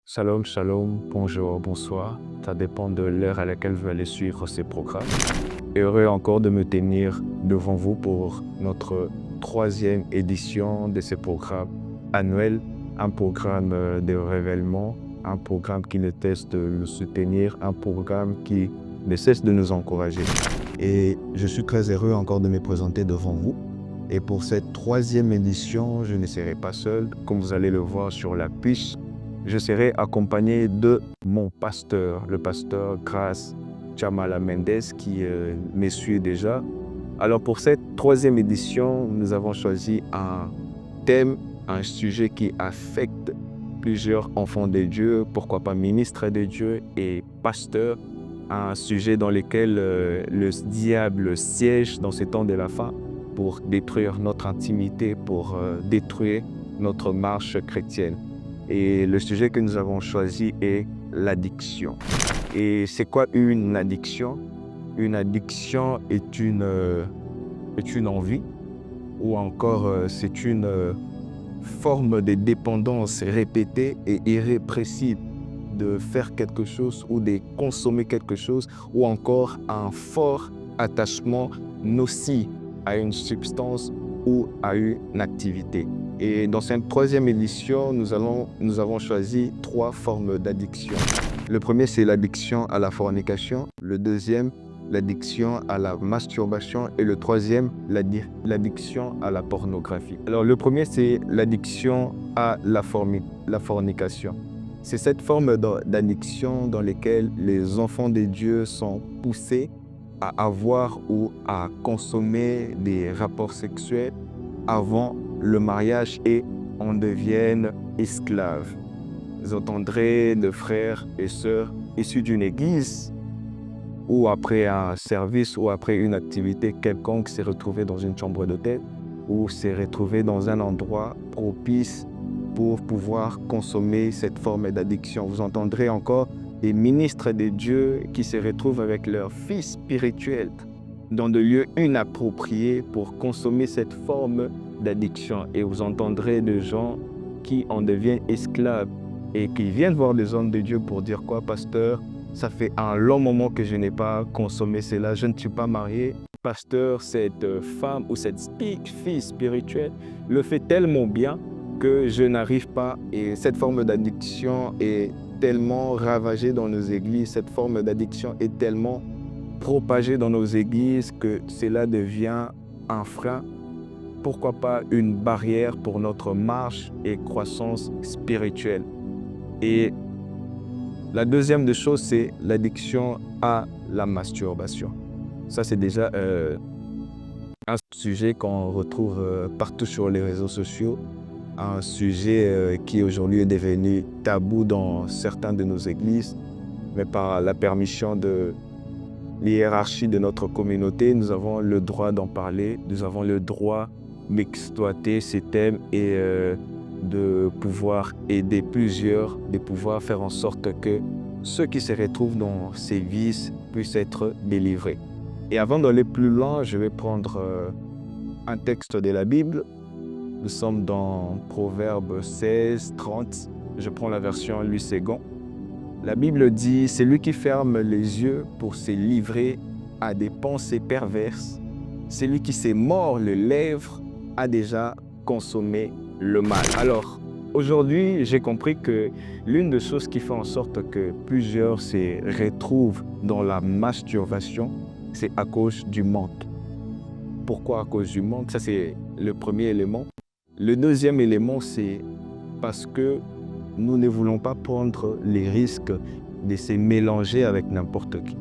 Shalom, shalom, bonjour, bonsoir. Ça dépend de l'heure à laquelle vous allez suivre ces programmes. Heureux encore de me tenir devant vous pour notre troisième édition de ce programme annuel, un programme de révèlement, un programme qui ne cesse de nous soutenir, un programme qui ne cesse de nous encourager. Et je suis très heureux encore de me présenter devant vous. Et pour cette troisième édition, je ne serai pas seul, comme vous allez le voir sur la fiche. Je serai accompagné de mon pasteur, le pasteur Grace Chamala Mendes, qui me suit déjà. Alors pour cette troisième édition, nous avons choisi un thème, un sujet qui affecte plusieurs enfants de Dieu, pourquoi pas ministres de Dieu et pasteurs, un sujet dans lequel le diable siège dans ces temps de la fin pour détruire notre intimité, pour détruire notre marche chrétienne. Et le sujet que nous avons choisi est l'addiction. Et c'est quoi une addiction? Une addiction est une envie ou encore c'est une forme de dépendance répétée et irrépressible de faire quelque chose ou de consommer quelque chose ou encore un fort attachement nocif à une substance ou à une activité. Et dans cette troisième édition, nous avons choisi 3 formes d'addiction. Le premier, c'est l'addiction à la fornication. Le deuxième, l'addiction à la masturbation. Et le troisième, l'addiction à la pornographie. Alors, le premier, c'est l'addiction à la fornication. C'est cette forme d'addiction dans laquelle les enfants de Dieu sont poussés à avoir ou à consommer des rapports sexuels avant le mariage et en deviennent esclaves. Vous entendrez de frères et sœurs issus d'une église ou après un service ou après une activité quelconque s'est retrouvé dans une chambre d'hôtel ou s'est retrouvé dans un endroit propice pour pouvoir consommer cette forme d'addiction. Vous entendrez encore des ministres de Dieu qui se retrouvent avec leurs fils spirituels dans des lieux inappropriés pour consommer cette forme d'addiction. Et vous entendrez des gens qui en deviennent esclaves et qui viennent voir les hommes de Dieu pour dire quoi, pasteur, ça fait un long moment que je n'ai pas consommé cela, je ne suis pas marié. Pasteur, cette femme ou cette fille spirituelle le fait tellement bien que je n'arrive pas. Et cette forme d'addiction est tellement ravagée dans nos églises, cette forme d'addiction est tellement propagée dans nos églises que cela devient un frein, pourquoi pas une barrière pour notre marche et croissance spirituelle. Et la deuxième des choses, c'est l'addiction à la masturbation. Ça, c'est déjà un sujet qu'on retrouve partout sur les réseaux sociaux, un sujet qui aujourd'hui est devenu tabou dans certaines de nos églises, mais par la permission de l'hiérarchie de notre communauté, nous avons le droit d'en parler, nous avons le droit d'exploiter ces thèmes et de pouvoir aider plusieurs, de pouvoir faire en sorte que ceux qui se retrouvent dans ces vices puissent être délivrés. Et avant d'aller plus loin, je vais prendre un texte de la Bible. Nous sommes dans Proverbes 16, 30. Je prends la version Louis II. La Bible dit « Celui qui ferme les yeux pour se livrer à des pensées perverses, celui qui s'est mord les lèvres a déjà consommé le mal. » Alors, aujourd'hui, j'ai compris que l'une des choses qui fait en sorte que plusieurs se retrouvent dans la masturbation, c'est à cause du manque. Pourquoi à cause du manque? Ça, c'est le premier élément. Le deuxième élément, c'est parce que nous ne voulons pas prendre les risques de se mélanger avec n'importe qui.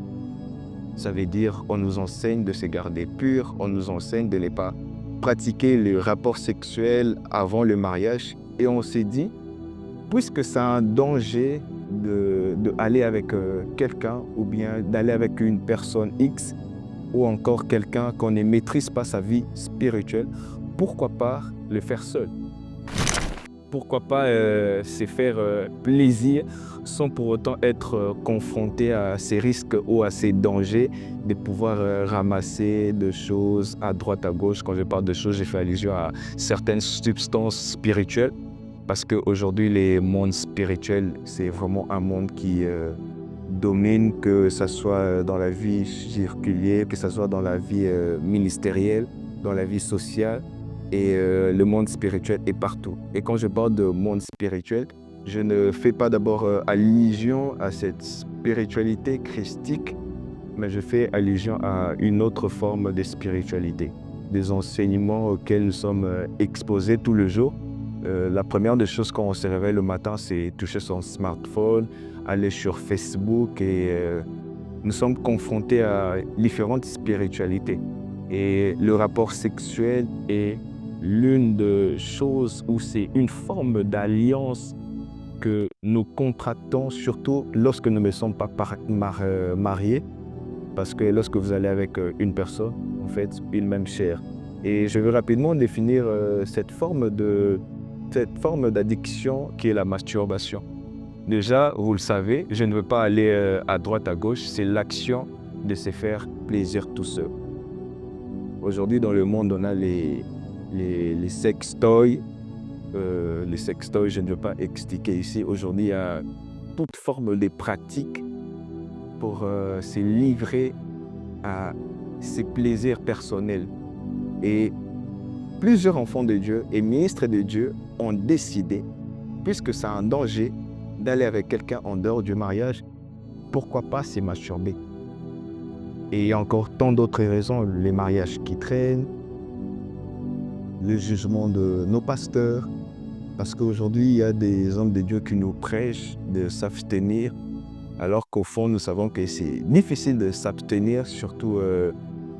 Ça veut dire qu'on nous enseigne de se garder pur, on nous enseigne de ne pas pratiquer le rapport sexuel avant le mariage. Et on s'est dit, puisque c'est un danger d'aller avec quelqu'un ou bien d'aller avec une personne X ou encore quelqu'un qu'on ne maîtrise pas sa vie spirituelle, pourquoi pas le faire seul? Pourquoi pas se faire plaisir sans pour autant être confronté à ces risques ou à ces dangers de pouvoir ramasser des choses à droite à gauche. Quand je parle de choses, je fais allusion à certaines substances spirituelles. parce qu'aujourd'hui, les mondes spirituels, c'est vraiment un monde qui domine, que ce soit dans la vie circulaire, que ce soit dans la vie ministérielle, dans la vie sociale. Et le monde spirituel est partout. Et quand je parle de monde spirituel, je ne fais pas d'abord allusion à cette spiritualité christique, mais je fais allusion à une autre forme de spiritualité, des enseignements auxquels nous sommes exposés tous les jours. La première des choses quand on se réveille le matin, c'est toucher son smartphone, aller sur Facebook et nous sommes confrontés à différentes spiritualités. Et le rapport sexuel est l'une des choses où c'est une forme d'alliance que nous contractons, surtout lorsque nous ne sommes pas mariés, parce que lorsque vous allez avec une personne, en fait, une même chair. Et je vais rapidement définir cette forme d'addiction qui est la masturbation. Déjà, vous le savez, je ne veux pas aller à droite, à gauche, c'est l'action de se faire plaisir tout seul. Aujourd'hui, dans le monde, on a les sextoys. Les sextoys, je ne veux pas expliquer ici. Aujourd'hui, il y a toute forme de pratique pour se livrer à ses plaisirs personnels. Et plusieurs enfants de Dieu et ministres de Dieu ont décidé, puisque c'est un danger d'aller avec quelqu'un en dehors du mariage, pourquoi pas se masturber? Et il y a encore tant d'autres raisons, les mariages qui traînent, le jugement de nos pasteurs, parce qu'aujourd'hui, il y a des hommes de Dieu qui nous prêchent de s'abstenir, alors qu'au fond, nous savons que c'est difficile de s'abstenir, surtout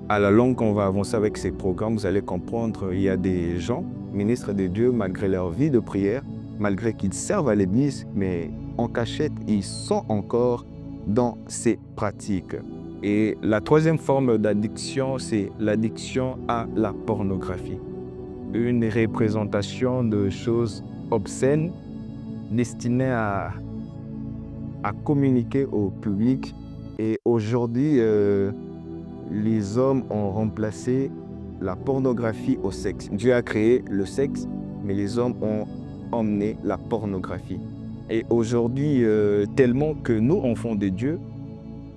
à la longue, quand on va avancer avec ces programmes, vous allez comprendre, il y a des gens, ministres de Dieu, malgré leur vie de prière, malgré qu'ils servent à l'Église, mais en cachette, ils sont encore dans ces pratiques. Et la troisième forme d'addiction, c'est l'addiction à la pornographie. Une représentation de choses obscènes destinées à communiquer au public. Et aujourd'hui, les hommes ont remplacé la pornographie au sexe. Dieu a créé le sexe, mais les hommes ont emmené la pornographie. Et aujourd'hui, tellement que nous, enfants de Dieu,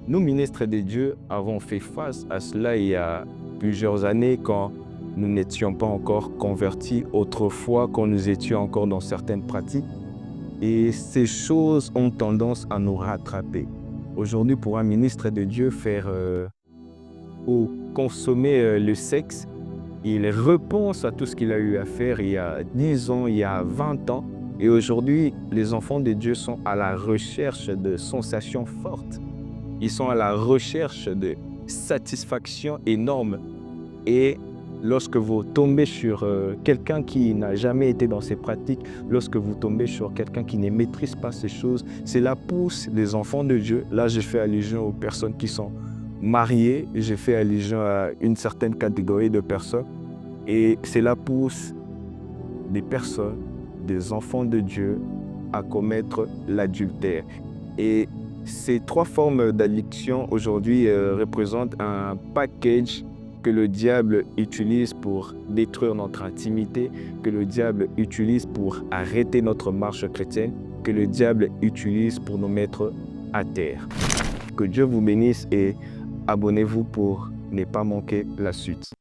nous, ministres de Dieu, avons fait face à cela il y a plusieurs années quand nous n'étions pas encore convertis, autrefois quand nous étions encore dans certaines pratiques. Et ces choses ont tendance à nous rattraper. Aujourd'hui, pour un ministre de Dieu faire ou consommer le sexe, il repense à tout ce qu'il a eu à faire il y a 10 ans, il y a 20 ans. Et aujourd'hui, les enfants de Dieu sont à la recherche de sensations fortes. Ils sont à la recherche de satisfaction énorme. Et lorsque vous tombez sur quelqu'un qui n'a jamais été dans ces pratiques, lorsque vous tombez sur quelqu'un qui ne maîtrise pas ces choses, cela pousse les enfants de Dieu. Là, je fais allusion aux personnes qui sont mariées, je fais allusion à une certaine catégorie de personnes. Et cela pousse des personnes, des enfants de Dieu, à commettre l'adultère. Et ces trois formes d'addiction aujourd'hui représentent un package que le diable utilise pour détruire notre intimité, que le diable utilise pour arrêter notre marche chrétienne, que le diable utilise pour nous mettre à terre. Que Dieu vous bénisse et abonnez-vous pour ne pas manquer la suite.